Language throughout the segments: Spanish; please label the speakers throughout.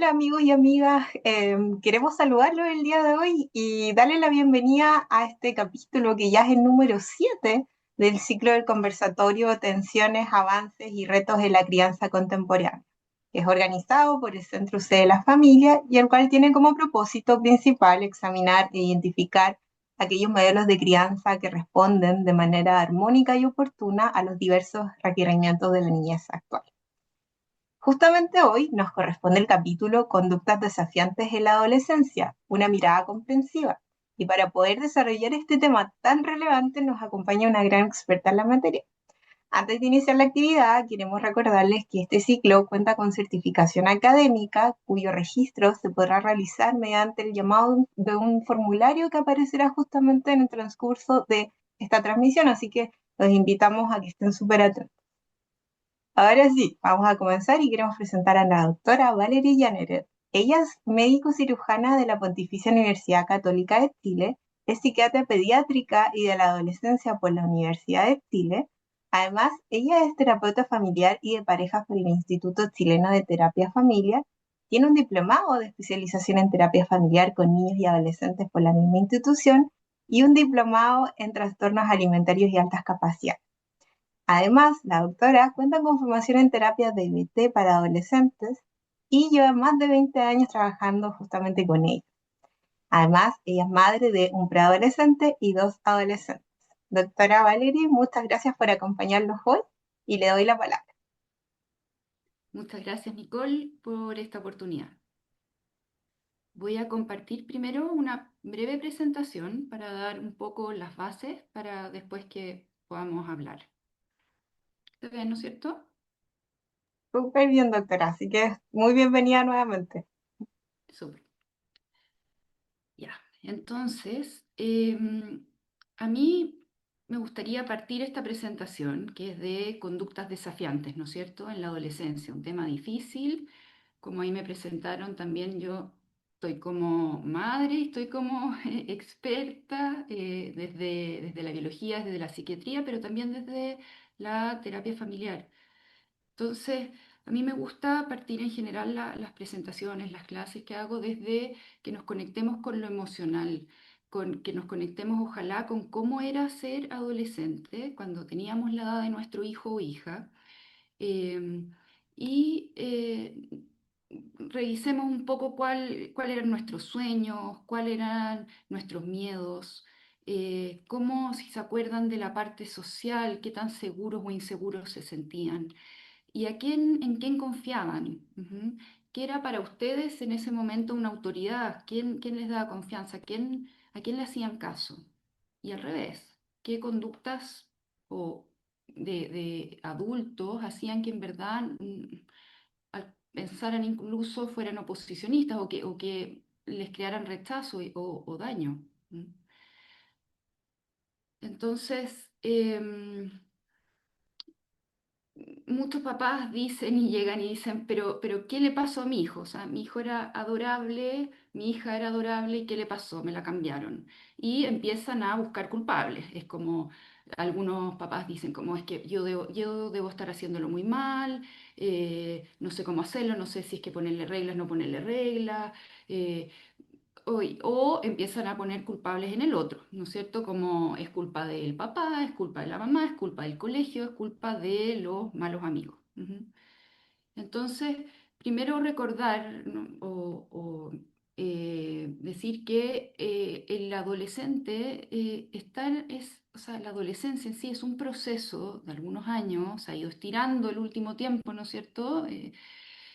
Speaker 1: Hola amigos y amigas, queremos saludarlos el día de hoy y darle la bienvenida a este capítulo que ya es el número 7 del ciclo del conversatorio Tensiones, Avances y Retos en la Crianza Contemporánea, que es organizado por el Centro C de la Familia y el cual tiene como propósito principal examinar e identificar aquellos modelos de crianza que responden de manera armónica y oportuna a los diversos requerimientos de la niñez actual. Justamente hoy nos corresponde el capítulo Conductas desafiantes en la adolescencia, una mirada comprensiva. Y para poder desarrollar este tema tan relevante nos acompaña una gran experta en la materia. Antes de iniciar la actividad, queremos recordarles que este ciclo cuenta con certificación académica, cuyo registro se podrá realizar mediante el llamado de un formulario que aparecerá justamente en el transcurso de esta transmisión, así que los invitamos a que estén súper atentos. Ahora sí, vamos a comenzar y queremos presentar a la doctora Valerie Llaneret. Ella es médico cirujana de la Pontificia Universidad Católica de Chile, es psiquiatra pediátrica y de la adolescencia por la Universidad de Chile. Además, ella es terapeuta familiar y de parejas por el Instituto Chileno de Terapia Familiar. Tiene un diplomado de especialización en terapia familiar con niños y adolescentes por la misma institución y un diplomado en trastornos alimentarios y altas capacidades. Además, la doctora cuenta con formación en terapias de IBT para adolescentes y lleva más de 20 años trabajando justamente con ellos. Además, ella es madre de un preadolescente y dos adolescentes. Doctora Valerie, muchas gracias por acompañarnos hoy y le doy la palabra.
Speaker 2: Muchas gracias, Nicole, por esta oportunidad. Voy a compartir primero una breve presentación para dar un poco las bases para después que podamos hablar. ¿Está bien, no es cierto?
Speaker 1: Súper bien, doctora, así que muy bienvenida nuevamente.
Speaker 2: Súper. Ya. Entonces, a mí me gustaría partir esta presentación, que es de conductas desafiantes, ¿no es cierto?, en la adolescencia, un tema difícil. Como ahí me presentaron, también yo estoy como madre, estoy como experta desde la biología, desde la psiquiatría, pero también desde la terapia familiar. Entonces, a mí me gusta partir en general las presentaciones, las clases que hago desde que nos conectemos con lo emocional, con que nos conectemos ojalá con cómo era ser adolescente cuando teníamos la edad de nuestro hijo o hija. em, y revisemos un poco cuál eran nuestros sueños, cuáles eran nuestros miedos, cómo, si se acuerdan de la parte social, qué tan seguros o inseguros se sentían y en quién confiaban. Ujú. ¿Qué era para ustedes en ese momento una autoridad? ¿Quién les daba confianza? ¿A quién le hacían caso? Y al revés, ¿qué conductas o de adultos hacían que en verdad pensaran incluso fueran oposicionistas o que les crearan rechazo o daño? ¿Mm? Entonces, muchos papás dicen y llegan y dicen, pero ¿qué le pasó a mi hijo? O sea, mi hijo era adorable, mi hija era adorable, ¿y qué le pasó? Me la cambiaron. Y empiezan a buscar culpables. Es como algunos papás dicen, como es que yo debo estar haciéndolo muy mal, no sé cómo hacerlo, no sé si es que ponerle reglas, no ponerle reglas. eh, o empiezan a poner culpables en el otro, ¿no es cierto? Como es culpa del papá, es culpa de la mamá, es culpa del colegio, es culpa de los malos amigos. Ujú. Entonces, primero recordar, ¿no? Decir que el adolescente o sea, la adolescencia en sí es un proceso de algunos años, se ha ido estirando el último tiempo, ¿no es cierto?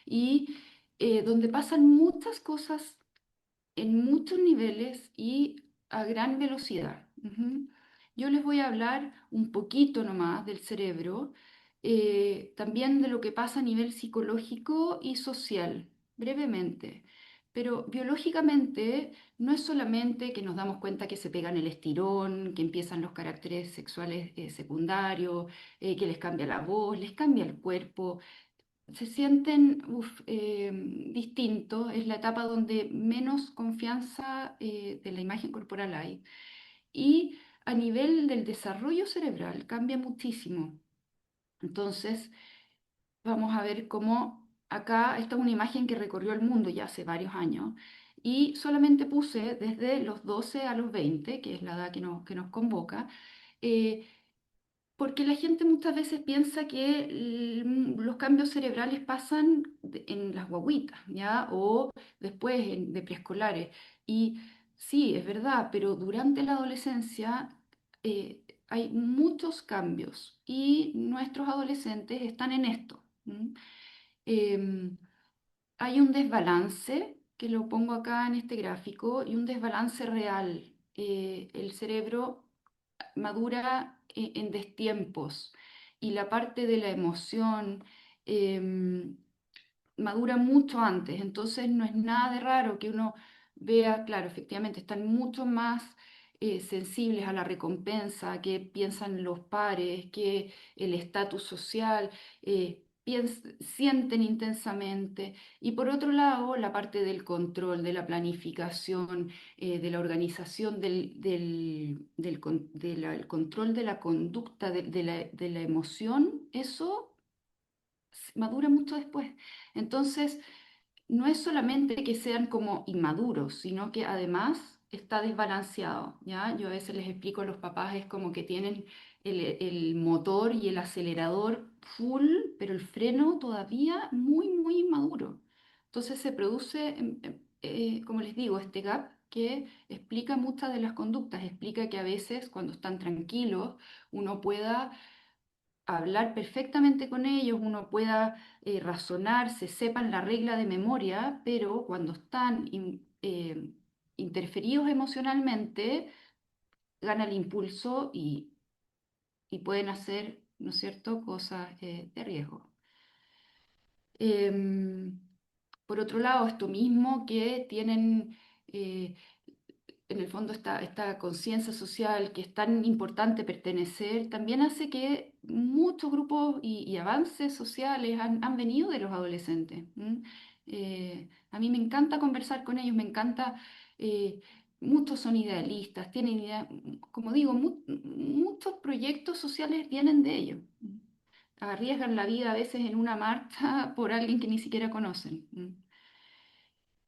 Speaker 2: Y donde pasan muchas cosas en muchos niveles y a gran velocidad. Ujú. Yo les voy a hablar un poquito nomás del cerebro, también de lo que pasa a nivel psicológico y social, brevemente. Pero biológicamente no es solamente que nos damos cuenta que se pegan el estirón, que empiezan los caracteres sexuales secundarios, que les cambia la voz, les cambia el cuerpo, se sienten distintos, es la etapa donde menos confianza de la imagen corporal hay. Y a nivel del desarrollo cerebral cambia muchísimo. Entonces, vamos a ver cómo acá esta es una imagen que recorrió el mundo ya hace varios años y solamente puse desde los 12 a los 20, que es la edad que nos convoca, eh, porque la gente muchas veces piensa que los cambios cerebrales pasan en las guaguitas, ¿ya? O después de preescolares. Y sí, es verdad, pero durante la adolescencia hay muchos cambios y nuestros adolescentes están en esto. ¿M? Em, Hay un desbalance, que lo pongo acá en este gráfico, y un desbalance real. El cerebro madura en destiempos y la parte de la emoción em, madura mucho antes, entonces no es nada de raro que uno vea, claro, efectivamente están mucho más sensibles a la recompensa, que piensan los pares, que el estatus social, sienten intensamente. Y por otro lado, la parte del control, de la planificación, de la organización, el control de la conducta, de la emoción, eso madura mucho después. Entonces, no es solamente que sean como inmaduros, sino que además está desbalanceado, ¿ya? Yo a veces les explico a los papás, es como que tienen el motor y el acelerador full, pero el freno todavía muy, muy inmaduro. Entonces se produce, como les digo, este gap que explica muchas de las conductas, explica que a veces cuando están tranquilos uno pueda hablar perfectamente con ellos, uno pueda razonar, se sepan la regla de memoria, pero cuando están interferidos emocionalmente, gana el impulso y pueden hacer, ¿no es cierto?, cosas de riesgo. Em, por otro lado, esto mismo que tienen eh, en el fondo esta conciencia social que es tan importante pertenecer, también hace que muchos grupos y avances sociales han venido de los adolescentes. ¿M? A mí me encanta conversar con ellos, me encanta, eh, muchos son idealistas, tienen idea, como digo, muchos proyectos sociales vienen de ellos. Arriesgan la vida a veces en una marcha por alguien que ni siquiera conocen.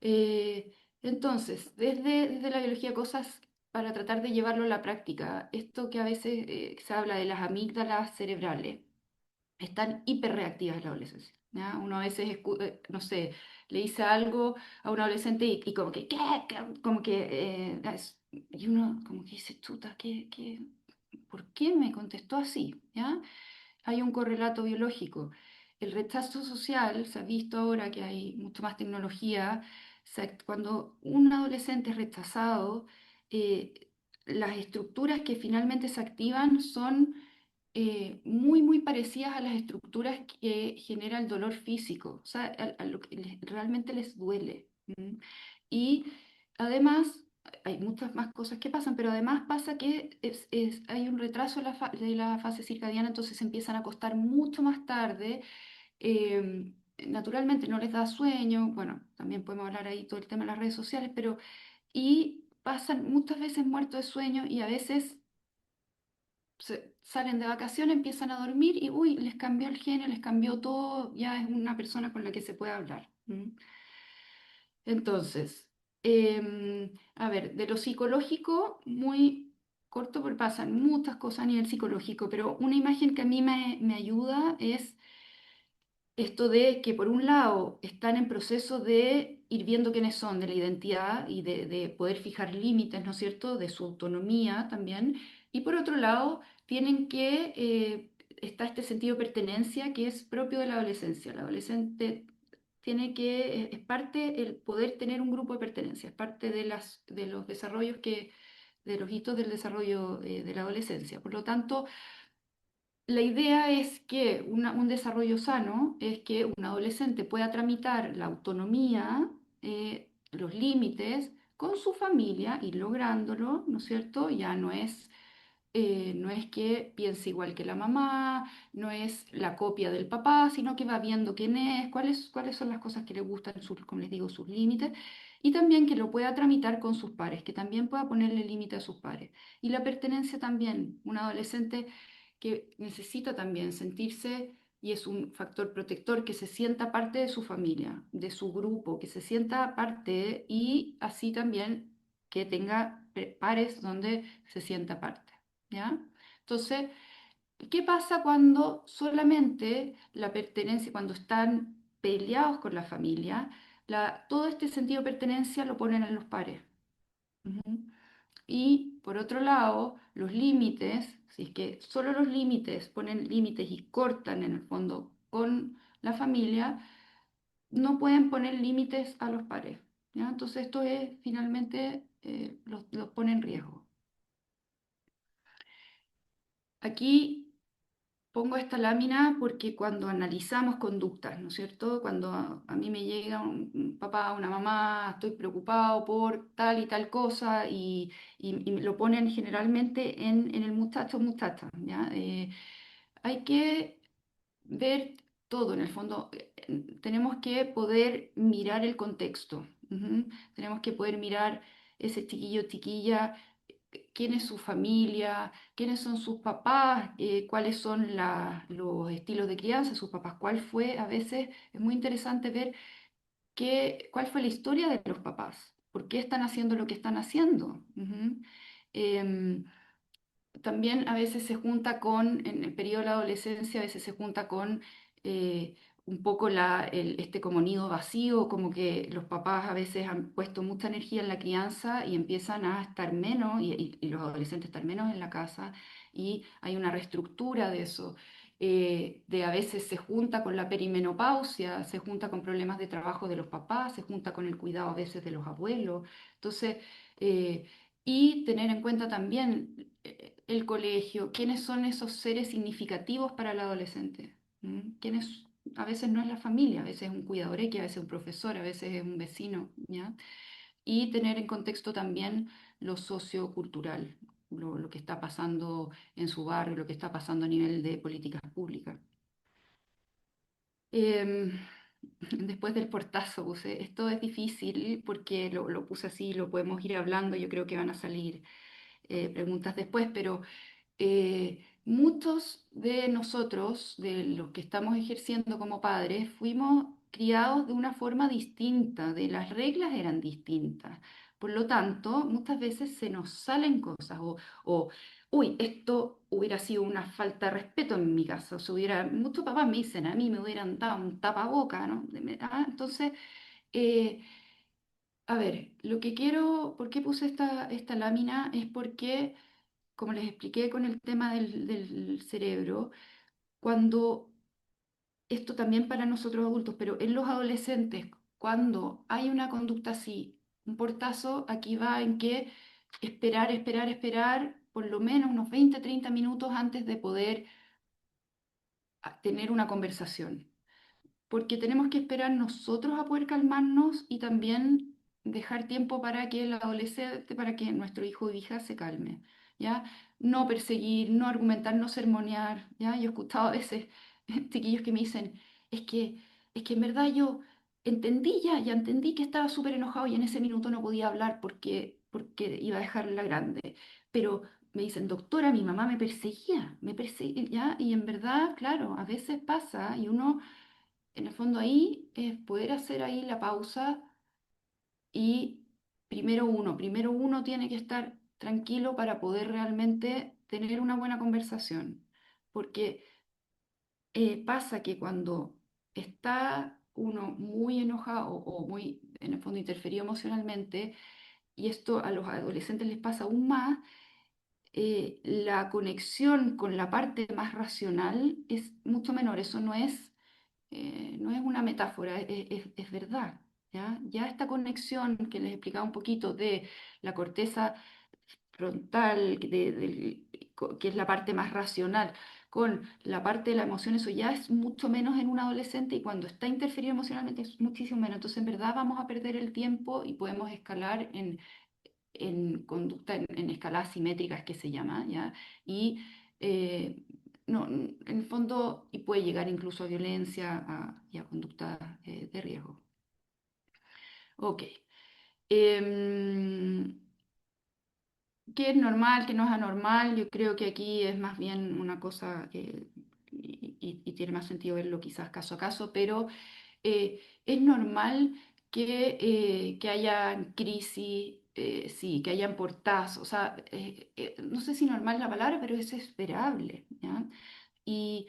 Speaker 2: Eh, entonces, desde la biología, cosas para tratar de llevarlo a la práctica. Esto que a veces se habla de las amígdalas cerebrales, están hiperreactivas en la adolescencia. ¿Ya? Uno a veces, no sé, le dice algo a un adolescente y como que, ¿qué? Como que, y uno como que dice, chuta, ¿por qué me contestó así? ¿Ya? Hay un correlato biológico. El rechazo social, se ha visto ahora que hay mucho más tecnología, cuando un adolescente es rechazado, eh, las estructuras que finalmente se activan son muy, muy parecidas a las estructuras que genera el dolor físico, o sea, a lo que realmente les duele. ¿M? Y además, hay muchas más cosas que pasan, pero además pasa que hay un retraso de la fase circadiana, entonces se empiezan a acostar mucho más tarde. Naturalmente no les da sueño, bueno, también podemos hablar ahí todo el tema de las redes sociales, pero y pasan muchas veces muertos de sueño y a veces salen de vacaciones, empiezan a dormir y uy, les cambió el genio, les cambió todo, ya es una persona con la que se puede hablar. Entonces, a ver, de lo psicológico, muy corto, porque pasan muchas cosas a nivel psicológico, pero una imagen que a mí me ayuda es esto de que por un lado están en proceso de ir viendo quiénes son, de la identidad y de poder fijar límites, ¿no es cierto?, de su autonomía también, y por otro lado tienen que, está este sentido de pertenencia que es propio de la adolescencia. El adolescente tiene que, es parte el poder tener un grupo de pertenencia, es parte de los desarrollos de los hitos del desarrollo de la adolescencia. Por lo tanto, la idea es que un desarrollo sano es que un adolescente pueda tramitar la autonomía, los límites con su familia y lográndolo, ¿no es cierto? Ya no es que piense igual que la mamá, no es la copia del papá, sino que va viendo quién es, cuáles son las cosas que le gustan, como les digo, sus límites, y también que lo pueda tramitar con sus pares, que también pueda ponerle límite a sus pares. Y la pertenencia también, un adolescente que necesita también sentirse y es un factor protector que se sienta parte de su familia, de su grupo, que se sienta parte y así también que tenga pares donde se sienta parte, ¿ya? Entonces, ¿qué pasa cuando solamente la pertenencia, cuando están peleados con la familia, todo este sentido de pertenencia lo ponen en los pares? Ujú. Y por otro lado, los límites, si es que solo los límites ponen límites y cortan en el fondo con la familia, no pueden poner límites a los pares, ¿ya? Entonces esto es finalmente los pone en riesgo. Aquí pongo esta lámina porque cuando analizamos conductas, ¿no es cierto? Cuando a mí me llega un papá, una mamá, estoy preocupado por tal y tal cosa y me lo ponen generalmente en el muchacho o muchacha, ¿ya? Hay que ver todo en el fondo. Tenemos que poder mirar el contexto. Ujú. Tenemos que poder mirar ese chiquillo, chiquilla, quién es su familia, quiénes son sus papás, cuáles son los estilos de crianza de sus papás, cuál fue, a veces es muy interesante ver cuál fue la historia de los papás, por qué están haciendo lo que están haciendo. Ujú. Em, También a veces se junta en el periodo de la adolescencia, a veces se junta con eh, un poco este como nido vacío, como que los papás a veces han puesto mucha energía en la crianza y empiezan a estar menos, y los adolescentes estar menos en la casa, y hay una reestructura de eso. De a veces se junta con la perimenopausia, se junta con problemas de trabajo de los papás, se junta con el cuidado a veces de los abuelos. Entonces, eh, y tener en cuenta también el colegio, quiénes son esos seres significativos para el adolescente. ¿Mm? ¿Quiénes? A veces no es la familia, a veces es un cuidador X, a veces es un profesor, a veces es un vecino, ¿ya? Y tener en contexto también lo sociocultural, lo que está pasando en su barrio, lo que está pasando a nivel de políticas públicas. Em, Después del portazo puse, esto es difícil porque lo puse así, lo podemos ir hablando, yo creo que van a salir preguntas después, pero muchos de nosotros, de los que estamos ejerciendo como padres, fuimos criados de una forma distinta, de las reglas eran distintas. Por lo tanto, muchas veces se nos salen cosas o, uy, esto hubiera sido una falta de respeto en mi caso. Muchos papás me dicen, a mí me hubieran dado un tapaboca, ¿no? Entonces, eh, a ver, lo que quiero, ¿por qué puse esta lámina? Es porque como les expliqué con el tema del cerebro, cuando esto también para nosotros adultos, pero en los adolescentes, cuando hay una conducta así, un portazo, aquí va en que esperar, esperar, esperar por lo menos unos 20, 30 minutos antes de poder tener una conversación porque tenemos que esperar nosotros a poder calmarnos y también dejar tiempo para que el adolescente, para que nuestro hijo o hija se calme, ¿ya? No perseguir, no argumentar, no sermonear, ¿ya? Yo he escuchado a veces chiquillos que me dicen, es que, es que en verdad yo entendí ya entendí que estaba súper enojado y en ese minuto no podía hablar porque iba a dejarla grande, pero me dicen, doctora, mi mamá me perseguía, ¿ya? Y en verdad, claro, a veces pasa y uno en el fondo ahí es poder hacer ahí la pausa y primero uno tiene que estar tranquilo para poder realmente tener una buena conversación. Porque pasa que cuando está uno muy enojado o muy, en el fondo, interferido emocionalmente, y esto a los adolescentes les pasa aún más, la conexión con la parte más racional es mucho menor. Eso no es una metáfora, es verdad. ¿Ya? Ya esta conexión que les explicaba un poquito de la corteza frontal, que es la parte más racional, con la parte de la emoción, eso ya es mucho menos en un adolescente y cuando está interferido emocionalmente es muchísimo menos. Entonces, en verdad, vamos a perder el tiempo y podemos escalar en conducta, en escaladas simétricas que se llama, ¿ya? Y eh, no, en el fondo, y puede llegar incluso a violencia y a conducta de riesgo. Ok. Em, ¿Qué es normal, qué no es anormal? Yo creo que aquí es más bien una cosa que y tiene más sentido verlo quizás caso a caso, pero es normal que haya crisis, sí, que hayan portazos, o sea, no sé si normal es la palabra, pero es esperable, ¿ya? Y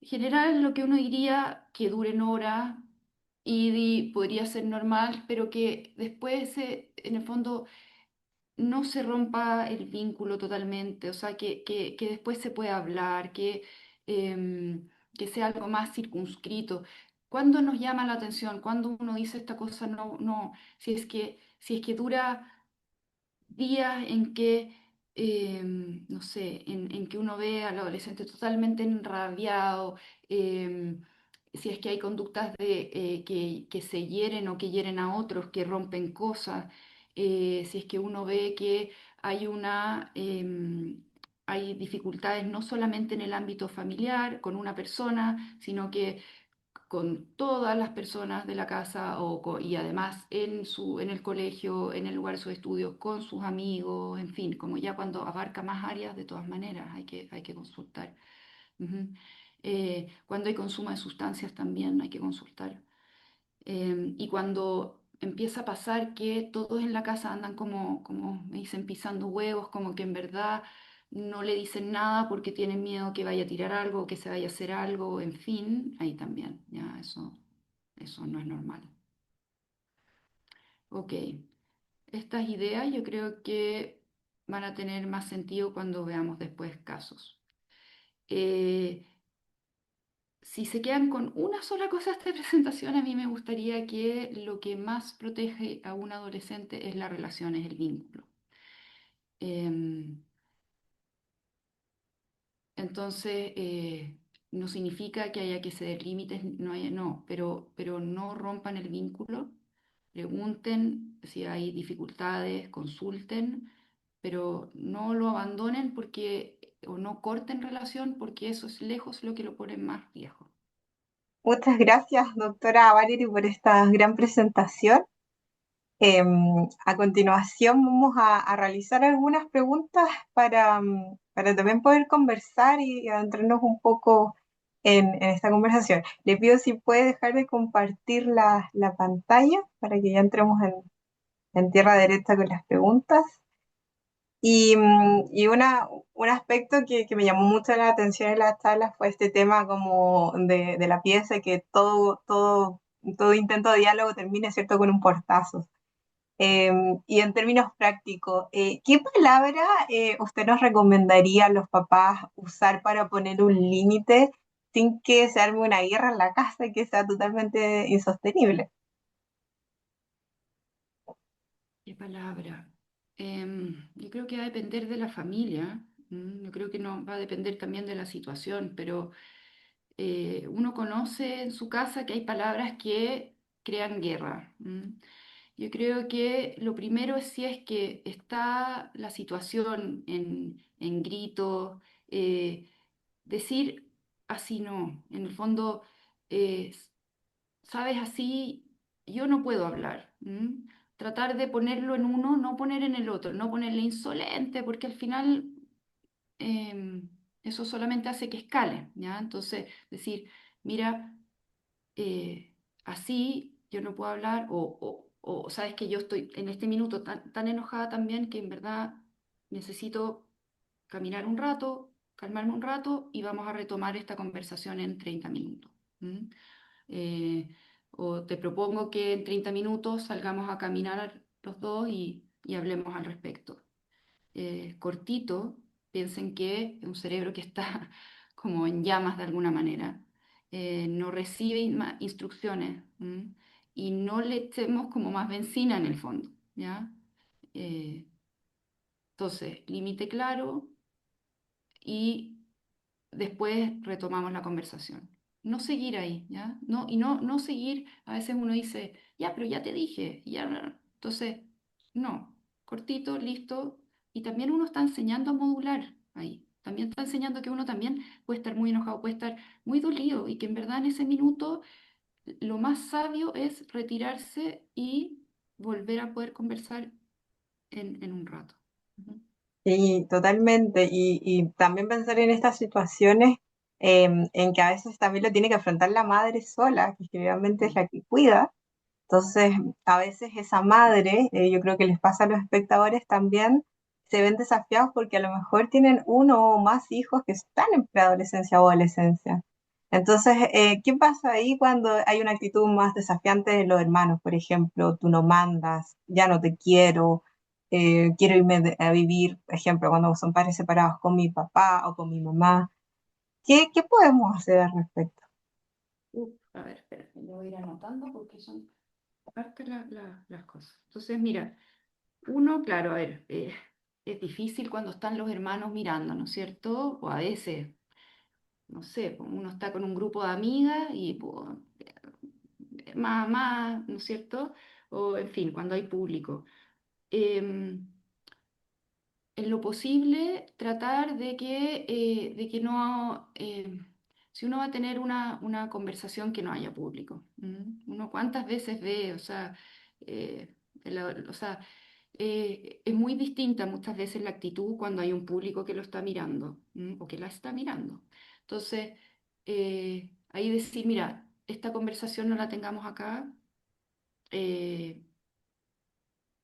Speaker 2: en general lo que uno diría que duren horas podría ser normal, pero que después, en el fondo, no se rompa el vínculo totalmente, o sea, que después se pueda hablar, que sea algo más circunscrito. ¿Cuándo nos llama la atención? Cuando uno dice esta cosa, no, no, si es que dura días en que, no sé, en que uno ve al adolescente totalmente enrabiado, si es que hay conductas que se hieren o que hieren a otros, que rompen cosas, si es que uno ve que hay dificultades no solamente en el ámbito familiar con una persona, sino que con todas las personas de la casa y además en el colegio, en el lugar de sus estudios, con sus amigos, en fin, como ya cuando abarca más áreas, de todas maneras hay que consultar. Ujú. Cuando hay consumo de sustancias también hay que consultar. Y cuando empieza a pasar que todos en la casa andan como me dicen, pisando huevos, como que en verdad no le dicen nada porque tienen miedo que vaya a tirar algo, que se vaya a hacer algo, en fin, ahí también, ya eso no es normal. Ok, estas ideas yo creo que van a tener más sentido cuando veamos después casos. Eh, Si se quedan con una sola cosa de esta presentación, a mí me gustaría que lo que más protege a un adolescente es la relación, es el vínculo. Em, entonces, no significa que haya que ceder límites, no, pero no rompan el vínculo, pregunten si hay dificultades, consulten, pero no lo abandonen o no corten relación porque eso es lejos lo que lo pone en más riesgo.
Speaker 1: Muchas gracias, doctora Valerie, por esta gran presentación. A continuación vamos a realizar algunas preguntas para también poder conversar y adentrarnos un poco en esta conversación. Le pido si puede dejar de compartir la pantalla para que ya entremos en tierra derecha con las preguntas. Y un aspecto que me llamó mucho la atención en las charlas fue este tema como de la pieza, que todo intento de diálogo termine, ¿cierto?, con un portazo. Y en términos prácticos, ¿qué palabra usted nos recomendaría a los papás usar para poner un límite sin que se arme una guerra en la casa y que sea totalmente insostenible?
Speaker 2: ¿Qué palabra? Yo creo que va a depender de la familia. Yo creo que no va a depender también de la situación, pero uno conoce en su casa que hay palabras que crean guerra. Yo creo que lo primero es si es que está la situación en gritos, decir así no. En el fondo, eh, sabes, así yo no puedo hablar. Tratar de ponerlo en uno, no poner en el otro, no ponerle insolente, porque al final eso solamente hace que escale, ¿ya? Entonces, decir, mira, eh, así yo no puedo hablar, o sabes que yo estoy en este minuto tan enojada también que en verdad necesito caminar un rato, calmarme un rato y vamos a retomar esta conversación en 30 minutos. ¿M? eh, o te propongo que en 30 minutos salgamos a caminar los dos y hablemos al respecto. Cortito, piensen que es un cerebro que está como en llamas de alguna manera, no recibe instrucciones, y no le echemos como más benzina en el fondo, ¿ya? Eh, entonces, límite claro y después retomamos la conversación. No seguir ahí, ¿ya? No seguir, a veces uno dice, ya, pero ya te dije, ya, entonces, no, cortito, listo, y también uno está enseñando a modular ahí, también está enseñando que uno también puede estar muy enojado, puede estar muy dolido, y que en verdad en ese minuto lo más sabio es retirarse y volver a poder conversar en un rato. Ujú.
Speaker 1: Sí, totalmente. Y también pensar en estas situaciones. en que a veces también lo tiene que afrontar la madre sola, que generalmente es
Speaker 2: Mm.
Speaker 1: la que cuida. Entonces, a veces esa madre, yo creo que les pasa a los espectadores también, se ven desafiados porque a lo mejor tienen uno o más hijos que están en preadolescencia o adolescencia. Entonces, ¿qué pasa ahí cuando hay una actitud más desafiante de los hermanos? Por ejemplo, tú no mandas, ya no te quiero, quiero irme a vivir, por ejemplo, cuando son padres separados con mi papá o con mi mamá. ¿Qué podemos hacer al respecto?
Speaker 2: A ver, espera, lo voy a ir anotando porque son parte las cosas. Entonces, mira, uno, claro, a ver, es difícil cuando están los hermanos mirando, ¿no es cierto? O a veces, no sé, pues, uno está con un grupo de amigas y pues, más, ¿no es cierto? O en fin, cuando hay público. Em, en lo posible tratar de que no, si uno va a tener una conversación que no haya público. Uno cuántas veces ve, o sea, o sea, es muy distinta muchas veces la actitud cuando hay un público que lo está mirando, o que la está mirando. Entonces, ahí decir, mira, esta conversación no la tengamos acá. eh,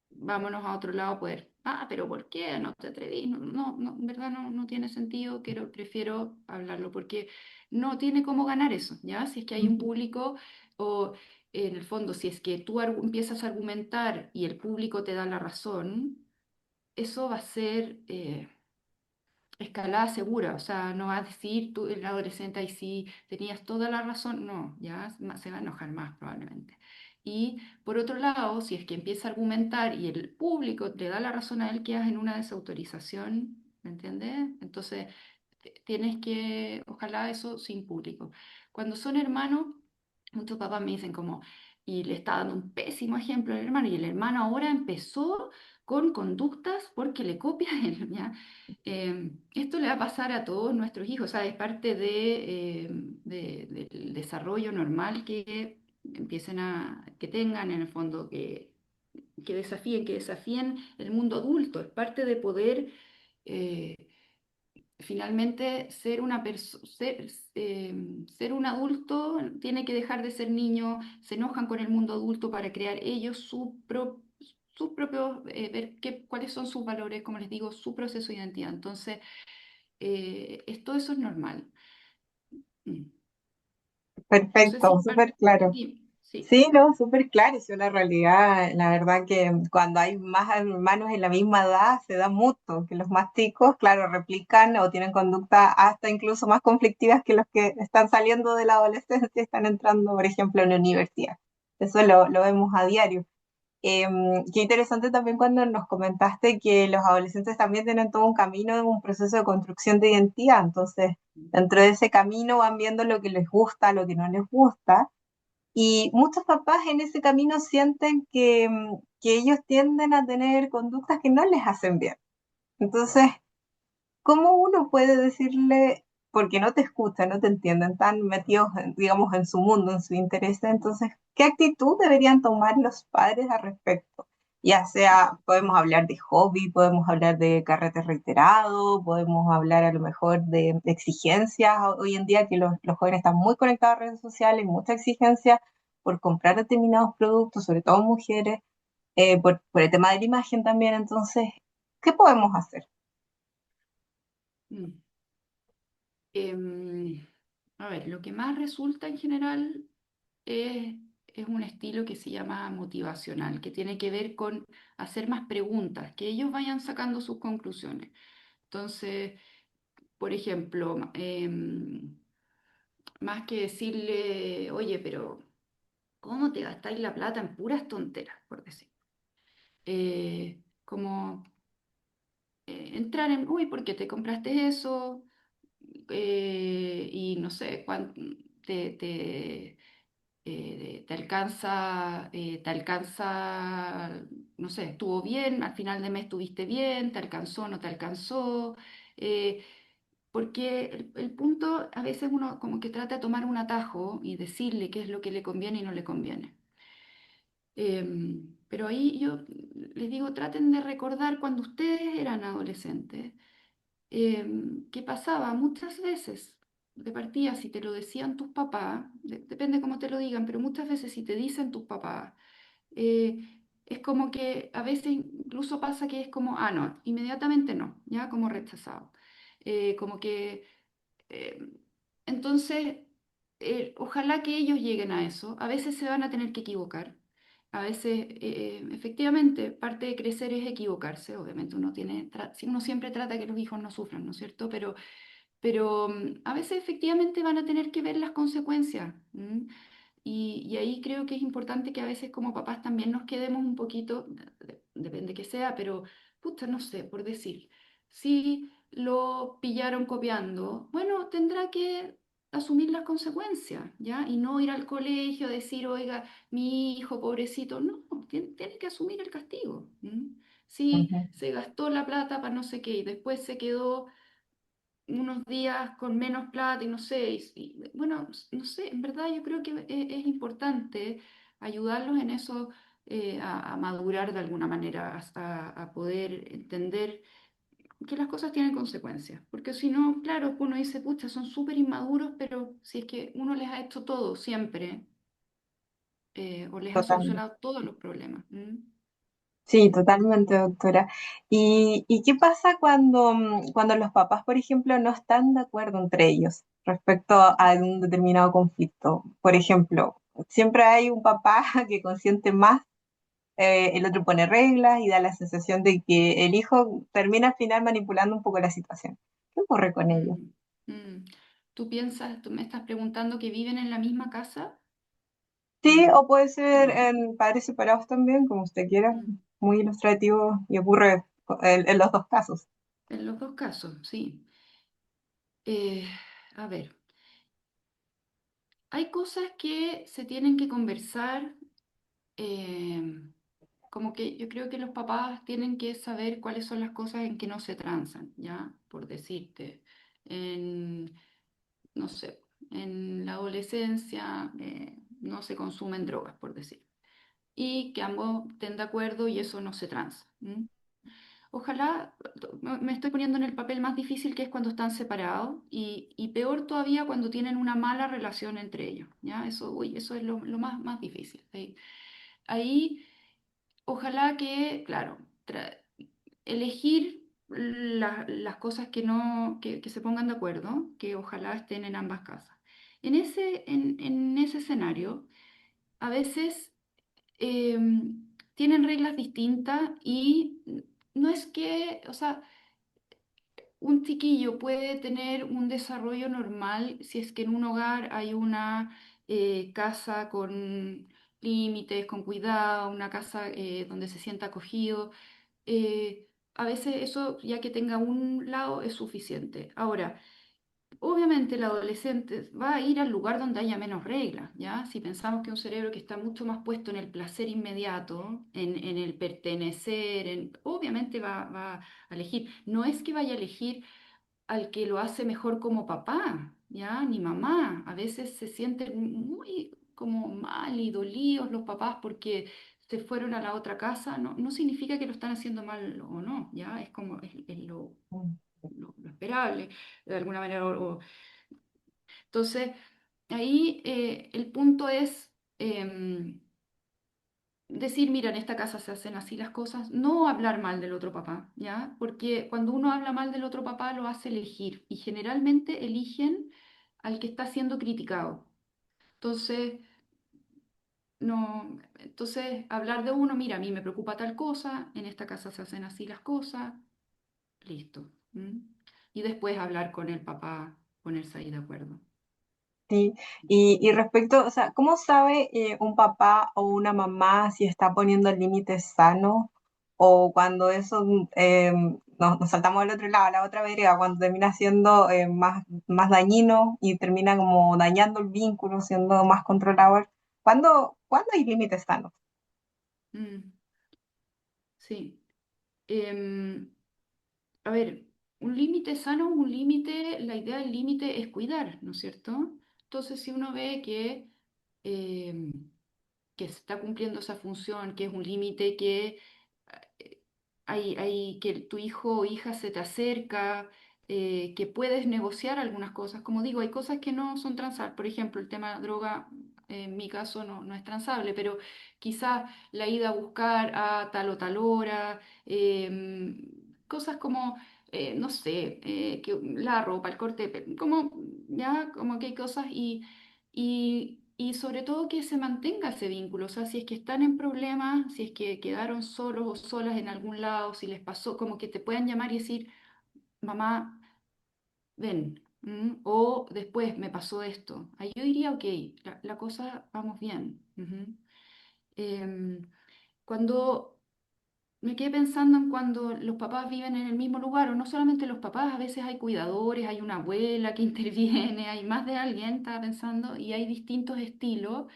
Speaker 2: Vámonos a otro lado a poder. Ah, pero ¿por qué? No te atreví. No, no, no, en verdad no, no tiene sentido. Prefiero hablarlo porque no tiene cómo ganar eso, ¿ya? Si es que hay un
Speaker 1: Ujú.
Speaker 2: público o en el fondo, si es que tú empiezas a argumentar y el público te da la razón, eso va a ser escalada segura, o sea, no vas a decir tú, el adolescente, ahí sí, tenías toda la razón, no, ya se va a enojar más probablemente. Y por otro lado, si es que empieza a argumentar y el público le da la razón a él, quedas en una desautorización, ¿me entiendes? Entonces, tienes que, ojalá eso sin público. Cuando son hermanos, muchos papás me dicen como, y le está dando un pésimo ejemplo al hermano, y el hermano ahora empezó con conductas porque le copia a él, ¿ya? Esto le va a pasar a todos nuestros hijos, o sea, es parte del desarrollo normal que empiecen que tengan en el fondo, que desafíen el mundo adulto, es parte de poder eh, finalmente ser un adulto tiene que dejar de ser niño, se enojan con el mundo adulto para crear ellos sus propios, ver cuáles son sus valores, como les digo, su proceso de identidad. Entonces, todo eso es normal. Mm. No sé
Speaker 1: Perfecto,
Speaker 2: si
Speaker 1: súper claro.
Speaker 2: sí, sí.
Speaker 1: Sí, no, súper claro, es una realidad, la verdad que cuando hay más hermanos en la misma edad se da mucho, que los más chicos, claro, replican o tienen conducta hasta incluso más conflictivas que los que están saliendo de la adolescencia y están entrando, por ejemplo, en la universidad. Eso lo vemos a diario. Qué interesante también cuando nos comentaste que los adolescentes también tienen todo un camino, un proceso de construcción de identidad, entonces dentro de ese camino van viendo lo que les gusta, lo que no les gusta y muchos papás en ese camino sienten que ellos tienden a tener conductas que no les hacen bien. Entonces, ¿cómo uno puede decirle, porque no te escuchan, no te entienden, están metidos, digamos, en su mundo, en su interés? Entonces, ¿qué actitud deberían tomar los padres al respecto? Ya sea, podemos hablar de hobby, podemos hablar de carretes reiterados, podemos hablar a lo mejor de exigencias. Hoy en día que los jóvenes están muy conectados a redes sociales, mucha exigencia por comprar determinados productos, sobre todo mujeres, por el tema de la imagen también. Entonces, ¿qué podemos hacer?
Speaker 2: Mm. Em, a ver, lo que más resulta en general es, es un estilo que se llama motivacional, que tiene que ver con hacer más preguntas, que ellos vayan sacando sus conclusiones. Entonces, por ejemplo, más que decirle, oye, pero ¿cómo te gastáis la plata en puras tonteras, por decir? Como entrar en, uy, ¿por qué te compraste eso? Y no sé, te alcanza, no sé, estuvo bien, al final de mes estuviste bien, te alcanzó, no te alcanzó. eh, Porque el punto, a veces uno como que trata de tomar un atajo y decirle qué es lo que le conviene y no le conviene. Pero ahí yo les digo, traten de recordar cuando ustedes eran adolescentes, ¿qué pasaba? Muchas veces. de partida, si te lo decían tus papás, depende cómo te lo digan, pero muchas veces si te dicen tus papás, es como que a veces incluso pasa que es como, ah, no, inmediatamente no, ya como rechazado. Como que, eh, entonces, ojalá que ellos lleguen a eso. A veces se van a tener que equivocar. A veces, efectivamente, parte de crecer es equivocarse. Obviamente uno tiene, si uno siempre trata que los hijos no sufran, ¿no es cierto? Pero a veces efectivamente van a tener que ver las consecuencias. ¿M? Y ahí creo que es importante que a veces como papás también nos quedemos un poquito, depende que sea, pero puta, no sé, por decir, si lo pillaron copiando, bueno, tendrá que asumir las consecuencias, ¿ya? Y no ir al colegio a decir, oiga, mi hijo, pobrecito, no, tiene que asumir el castigo. ¿M? Si
Speaker 1: Ujú,
Speaker 2: se gastó la plata para no sé qué y después se quedó unos días con menos plata y no sé, bueno, no sé, en verdad yo creo que es importante ayudarlos en eso, a madurar de alguna manera, hasta a poder entender que las cosas tienen consecuencias, porque si no, claro, uno dice, pucha, son súper inmaduros, pero si es que uno les ha hecho todo siempre, o les ha
Speaker 1: totalmente.
Speaker 2: solucionado todos los problemas.
Speaker 1: Sí, totalmente, doctora. ¿Y qué pasa cuando, cuando los papás, por ejemplo, no están de acuerdo entre ellos respecto a un determinado conflicto? Por ejemplo, siempre hay un papá que consiente más, el otro pone reglas y da la sensación de que el hijo termina al final manipulando un poco la situación. ¿Qué ocurre con ellos?
Speaker 2: Mm, mm. ¿Tú piensas, tú me estás preguntando que viven en la misma casa?
Speaker 1: Sí,
Speaker 2: Mm,
Speaker 1: o puede ser
Speaker 2: mm,
Speaker 1: en padres separados también, como usted quiera,
Speaker 2: mm.
Speaker 1: muy ilustrativo y ocurre en los dos casos.
Speaker 2: En los dos casos, sí. Eh, a ver, hay cosas que se tienen que conversar, eh, como que yo creo que los papás tienen que saber cuáles son las cosas en que no se transan, ¿ya? Por decirte, en, no sé, en la adolescencia, no se consumen drogas, por decir. Y que ambos estén de acuerdo y eso no se transa. Ojalá, me estoy poniendo en el papel más difícil que es cuando están separados y peor todavía cuando tienen una mala relación entre ellos, ¿ya? Eso, uy, eso es lo más difícil. Ahí, ojalá que, claro, elegir las cosas que no, que se pongan de acuerdo, que ojalá estén en ambas casas. En ese escenario, a veces tienen reglas distintas y no es que, o sea, un chiquillo puede tener un desarrollo normal si es que en un hogar hay una casa con límites, con cuidado, una casa donde se sienta acogido. A veces eso, ya que tenga un lado, es suficiente. Ahora, obviamente el adolescente va a ir al lugar donde haya menos reglas, ¿ya? Si pensamos que un cerebro que está mucho más puesto en el placer inmediato, en el pertenecer, obviamente va a elegir. No es que vaya a elegir al que lo hace mejor como papá, ¿ya? Ni mamá. A veces se sienten muy como mal y dolidos los papás porque se fueron a la otra casa. No, no significa que lo están haciendo mal o no, ¿ya? Es como es lo esperable, de alguna manera. Entonces, ahí el punto es decir, mira, en esta casa se hacen así las cosas, no hablar mal del otro papá, ¿ya? Porque cuando uno habla mal del otro papá lo hace elegir y generalmente eligen al que está siendo criticado. Entonces, no, entonces hablar de uno, mira, a mí me preocupa tal cosa, en esta casa se hacen así las cosas, listo. ¿M? Y después hablar con el papá, ponerse ahí de acuerdo.
Speaker 1: Sí, y respecto, o sea, ¿cómo sabe un papá o una mamá si está poniendo límites sanos o cuando eso nos saltamos al otro lado, a la otra vereda, cuando termina siendo más dañino y termina como dañando el vínculo, siendo más controlador? ¿Cuándo hay límites sanos?
Speaker 2: Mm, sí. Em, A ver, un límite sano, un límite, la idea del límite es cuidar, ¿no es cierto? Entonces, si uno ve eh, que se está cumpliendo esa función, que es un límite que que tu hijo o hija se te acerca, que puedes negociar algunas cosas. Como digo, hay cosas que no son transables. Por ejemplo, el tema droga, en mi caso, no es transable, pero quizás la ida a buscar a tal o tal hora, cosas como, no sé, que la ropa, el corte, como, ya, como que hay cosas y sobre todo que se mantenga ese vínculo. O sea, si es que están en problemas, si es que quedaron solos o solas en algún lado, si les pasó, como que te puedan llamar y decir, mamá, ven, o después me pasó esto. Ahí yo diría, ok, la cosa vamos bien. Em, cuando me quedé pensando en cuando los papás viven en el mismo lugar, o no solamente los papás, a veces hay cuidadores, hay una abuela que interviene, hay más de alguien, estaba pensando, y hay distintos estilos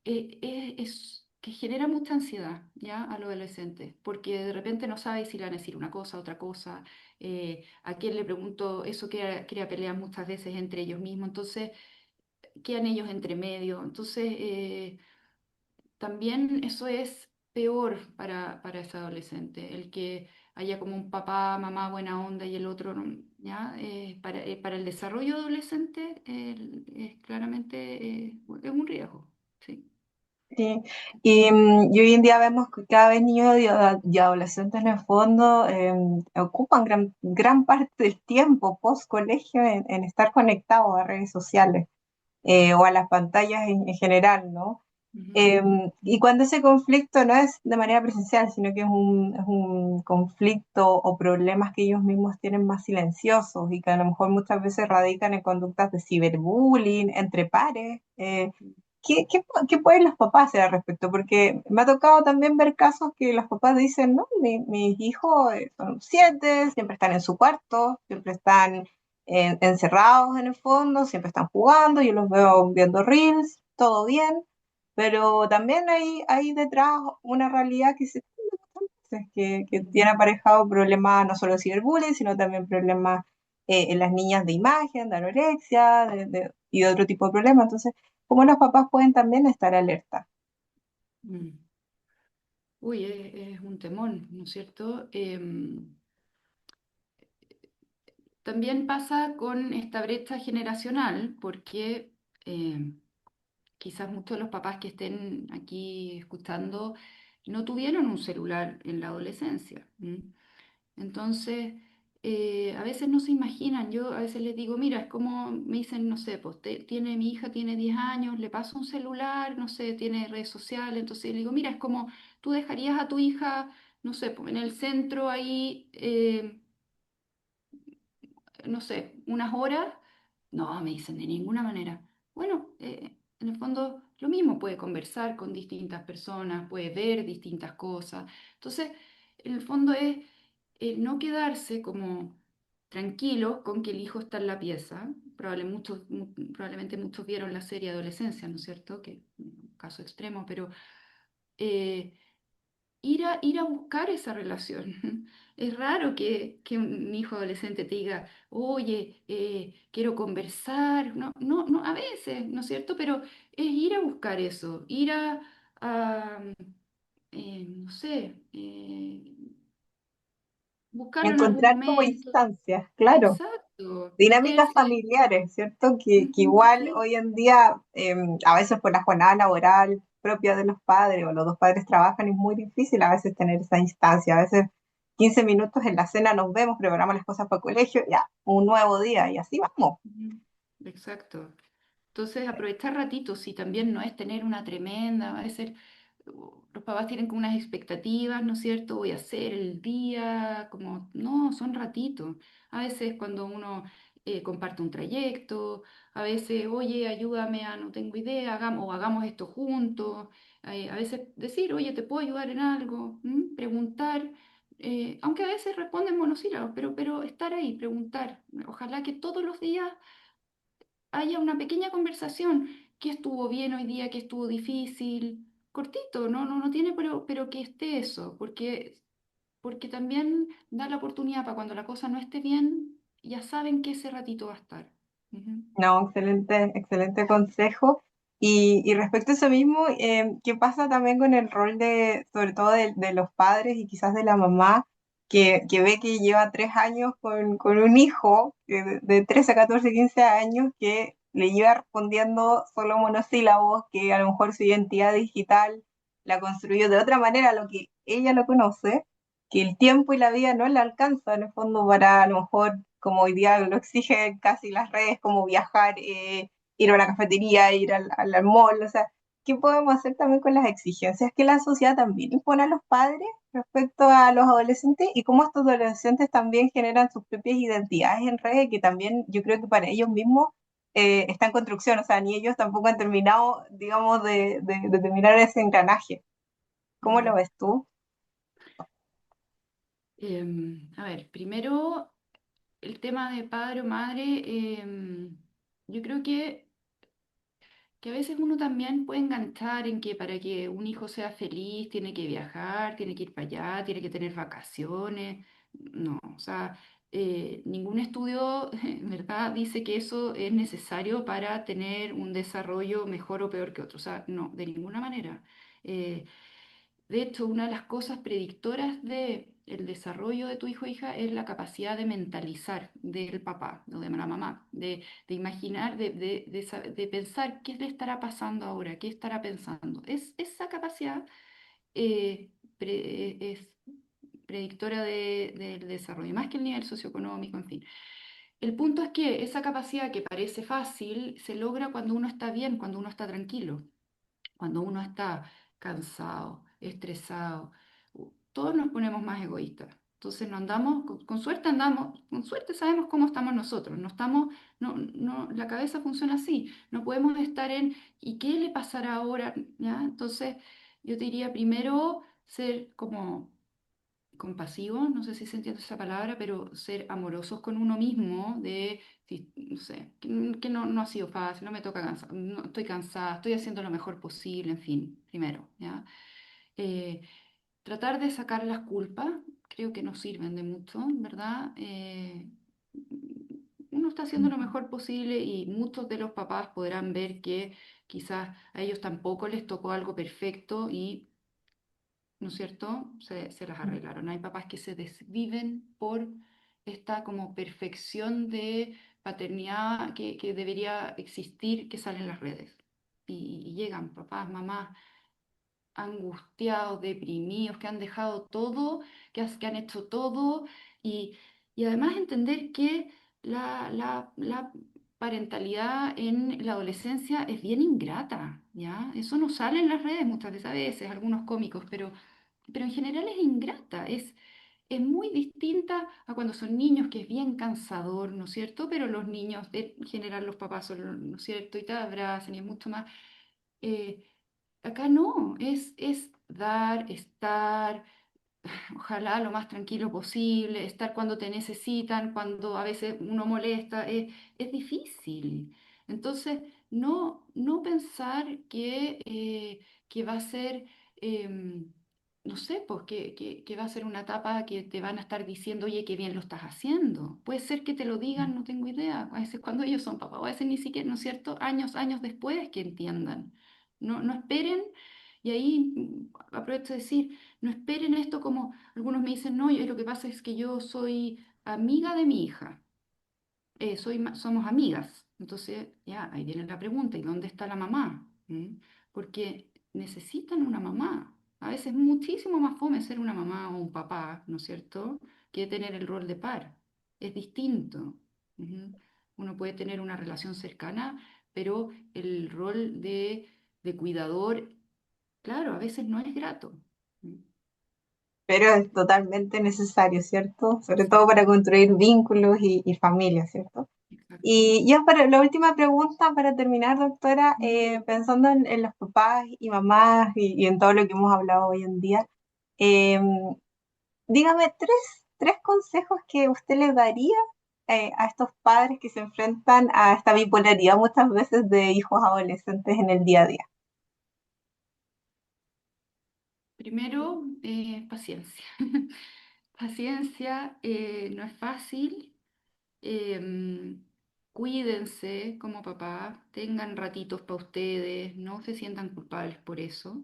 Speaker 2: que genera mucha ansiedad ya a los adolescentes, porque de repente no sabe si le van a decir una cosa, otra cosa, a quién le pregunto, eso crea peleas muchas veces entre ellos mismos, entonces quedan ellos entre medio, entonces también eso es peor para ese adolescente, el que haya como un papá, mamá buena onda y el otro no, ¿ya? Para el desarrollo adolescente es claramente es un riesgo, ¿sí?
Speaker 1: Sí, y hoy en día vemos que cada vez niños y adolescentes en el fondo ocupan gran parte del tiempo post colegio en estar conectados a redes sociales o a las pantallas en general, ¿no?
Speaker 2: Ujú.
Speaker 1: Y cuando ese conflicto no es de manera presencial, sino que es un conflicto o problemas que ellos mismos tienen más silenciosos y que a lo mejor muchas veces radican en conductas de ciberbullying entre pares. ¿Qué pueden los papás hacer al respecto? Porque me ha tocado también ver casos que los papás dicen, no, mis hijos son 7, siempre están en su cuarto, siempre están encerrados en el fondo, siempre están jugando, yo los veo viendo reels, todo bien, pero también hay detrás una realidad que se esconde muchas veces, que
Speaker 2: Ujú.
Speaker 1: tiene aparejado problemas no solo de ciberbullying, sino también problemas en las niñas de imagen, de anorexia y de otro tipo de problemas. Entonces, ¿cómo los papás pueden también estar alerta?
Speaker 2: Mm. Uy, es un temón, ¿no es cierto? También pasa con esta brecha generacional, porque quizás muchos de los papás que estén aquí escuchando no tuvieron un celular en la adolescencia. Entonces, a veces no se imaginan, yo a veces les digo, mira, es como me dicen, no sé, pues mi hija tiene 10 años, le paso un celular, no sé, tiene redes sociales, entonces le digo, mira, es como tú dejarías a tu hija, no sé, pues en el centro ahí, no sé, unas horas. No, me dicen, de ninguna manera. Bueno, en el fondo lo mismo, puede conversar con distintas personas, puede ver distintas cosas. Entonces, en el fondo es no quedarse como tranquilos con que el hijo está en la pieza. Probablemente muchos vieron la serie Adolescencia, ¿no es cierto? Que un caso extremo, pero eh, ir a buscar esa relación. Es raro que un hijo adolescente te diga, oye, quiero conversar. No, no, no, a veces, ¿no es cierto? Pero es ir a buscar eso, a, no sé, buscarlo en algún
Speaker 1: Encontrar como
Speaker 2: momento.
Speaker 1: instancias, claro,
Speaker 2: Exacto,
Speaker 1: dinámicas
Speaker 2: meterse.
Speaker 1: familiares, ¿cierto? Que
Speaker 2: Ujú,
Speaker 1: igual
Speaker 2: sí.
Speaker 1: hoy en día, a veces por la jornada laboral propia de los padres o los dos padres trabajan, es muy difícil a veces tener esa instancia. A veces 15 minutos en la cena nos vemos, preparamos las cosas para el colegio, ya, un nuevo día y así vamos.
Speaker 2: Ujú, exacto. Entonces, aprovechar ratitos, si también no es tener una tremenda, a veces los papás tienen como unas expectativas, ¿no es cierto? Voy a hacer el día, como, no, son ratitos. A veces cuando uno comparte un trayecto, a veces, oye, ayúdame a, no tengo idea, o hagamos esto juntos. A veces decir, oye, ¿te puedo ayudar en algo? Preguntar. Aunque a veces responden monosílabos, pero estar ahí, preguntar. Ojalá que todos los días haya una pequeña conversación. ¿Qué estuvo bien hoy día? ¿Qué estuvo difícil? Cortito, no tiene, pero que esté eso, porque también da la oportunidad para cuando la cosa no esté bien, ya saben que ese ratito va a estar. Ujú.
Speaker 1: No, excelente, excelente consejo. Y respecto a eso mismo, ¿qué pasa también con el rol de, sobre todo de los padres y quizás de la mamá? que ve que lleva 3 años con un hijo de 13, 14, 15 años que le lleva respondiendo solo monosílabos, que a lo mejor su identidad digital la construyó de otra manera a lo que ella lo conoce, que el tiempo y la vida no le alcanza en el fondo para a lo mejor, como hoy día lo exigen casi las redes, como viajar, ir a una cafetería, ir al mall, o sea, ¿qué podemos hacer también con las exigencias que la sociedad también impone a los padres respecto a los adolescentes y cómo estos adolescentes también generan sus propias identidades en redes que también yo creo que para ellos mismos está en construcción, o sea, ni ellos tampoco han terminado, digamos, de terminar ese engranaje. ¿Cómo lo
Speaker 2: Ujú.
Speaker 1: ves tú?
Speaker 2: A ver, primero el tema de padre o madre, yo creo que a veces uno también puede enganchar en que para que un hijo sea feliz tiene que viajar, tiene que ir para allá, tiene que tener vacaciones. No, o sea, ningún estudio, en verdad, dice que eso es necesario para tener un desarrollo mejor o peor que otro. O sea, no, de ninguna manera. Eh, de hecho, una de las cosas predictoras de el desarrollo de tu hijo o hija es la capacidad de mentalizar del papá o de la mamá, de imaginar, de pensar qué le estará pasando ahora, qué estará pensando. Esa capacidad es predictora del desarrollo, más que el nivel socioeconómico, en fin. El punto es que esa capacidad que parece fácil se logra cuando uno está bien, cuando uno está tranquilo. Cuando uno está cansado, estresado, todos nos ponemos más egoístas. Entonces no andamos, con suerte andamos, con suerte sabemos cómo estamos nosotros. No estamos, la cabeza funciona así. No podemos estar en ¿y qué le pasará ahora? ¿Ya? Entonces yo te diría primero ser como compasivo, no sé si se entiende esa palabra, pero ser amorosos con uno mismo, de, no sé, que no ha sido fácil, no me toca cansar, no, estoy cansada, estoy haciendo lo mejor posible, en fin, primero, ¿ya? Eh, Tratar de sacar las culpas, creo que no sirven de mucho, ¿verdad? Uno está haciendo lo
Speaker 1: Ujú.
Speaker 2: mejor posible y muchos de los papás podrán ver que quizás a ellos tampoco les tocó algo perfecto y ¿no es cierto? Se las arreglaron. Hay papás que se desviven por esta como perfección de paternidad que debería existir que sale en las redes. Y llegan papás, mamás angustiados, deprimidos, que han dejado todo, que han hecho todo y además entender que la parentalidad en la adolescencia es bien ingrata, ¿ya? Eso no sale en las redes muchas veces, a veces, algunos cómicos, pero en general es ingrata, es muy distinta a cuando son niños, que es bien cansador, ¿no es cierto? Pero los niños, en general los papás son, ¿no es cierto? Y te abrazan y es mucho más... eh, acá no, es dar, estar, ojalá lo más tranquilo posible, estar cuando te necesitan, cuando a veces uno molesta, es difícil. Entonces, no pensar que va a ser, no sé, pues que va a ser una etapa que te van a estar diciendo, oye, qué bien lo estás haciendo. Puede ser que te lo digan, no tengo idea, a veces cuando ellos son papás, o a veces ni siquiera, ¿no es cierto?, años después que entiendan. No esperen, y ahí aprovecho de decir, no esperen esto como algunos me dicen, no, lo que pasa es que yo soy amiga de mi hija, somos amigas. Entonces, ya, ahí viene la pregunta, ¿y dónde está la mamá? ¿Mm? Porque necesitan una mamá. A veces es muchísimo más fome ser una mamá o un papá, ¿no es cierto?, que tener el rol de par. Es distinto. Ujú. Uno puede tener una relación cercana, pero el rol de cuidador, claro, a veces no es grato. ¿Mm?
Speaker 1: Pero es totalmente necesario, ¿cierto? Sobre todo
Speaker 2: Sí,
Speaker 1: para construir vínculos y familias, ¿cierto?
Speaker 2: exacto.
Speaker 1: Y ya para la última pregunta, para terminar, doctora,
Speaker 2: Mm.
Speaker 1: pensando en los papás y mamás y en todo lo que hemos hablado hoy en día, eh, dígame tres consejos que usted le daría a estos padres que se enfrentan a esta bipolaridad muchas veces de hijos adolescentes en el día a día.
Speaker 2: Primero, paciencia. Paciencia, no es fácil. em, Cuídense como papá, tengan ratitos para ustedes, no se sientan culpables por eso.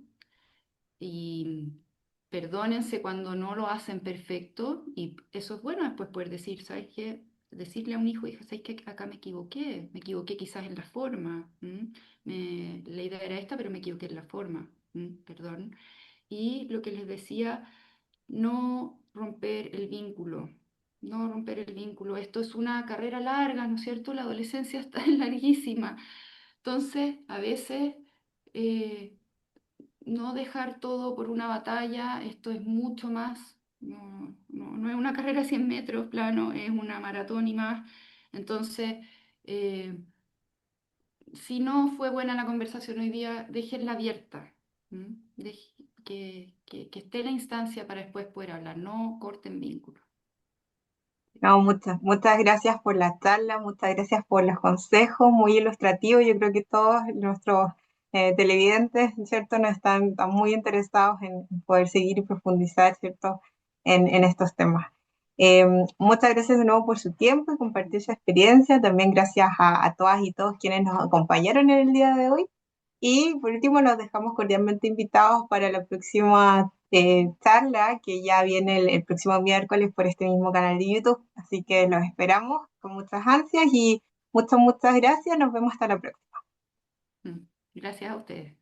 Speaker 2: perdónense cuando no lo hacen perfecto y eso es bueno después poder decir, ¿sabes qué? Decirle a un hijo, hija, ¿sabes qué? Acá me equivoqué quizás en la forma, ¿m? La idea era esta, pero me equivoqué en la forma, perdón. Y lo que les decía, no romper el vínculo, no romper el vínculo. Esto es una carrera larga, ¿no es cierto? La adolescencia está larguísima. Entonces, a veces eh, no dejar todo por una batalla, esto es mucho más, no es una carrera de 100 metros plano, es una maratón y más. Entonces, eh, si no fue buena la conversación hoy día, déjenla abierta, ¿m? Que esté la instancia para después poder hablar, no corten vínculos.
Speaker 1: No, muchas gracias por la charla, muchas gracias por los consejos, muy ilustrativos. Yo creo que todos nuestros televidentes, ¿cierto?, no están muy interesados en poder seguir y profundizar, ¿cierto?, en estos temas. Eh, Muchas gracias de nuevo por su tiempo y compartir su experiencia. También gracias a todas y todos quienes nos acompañaron en el día de hoy. Y por último, los dejamos cordialmente invitados para la próxima charla, que ya viene el próximo miércoles por este mismo canal de YouTube. Así que los esperamos con muchas ansias y muchas gracias. Nos vemos hasta la próxima.
Speaker 2: Mm. Gracias a ustedes.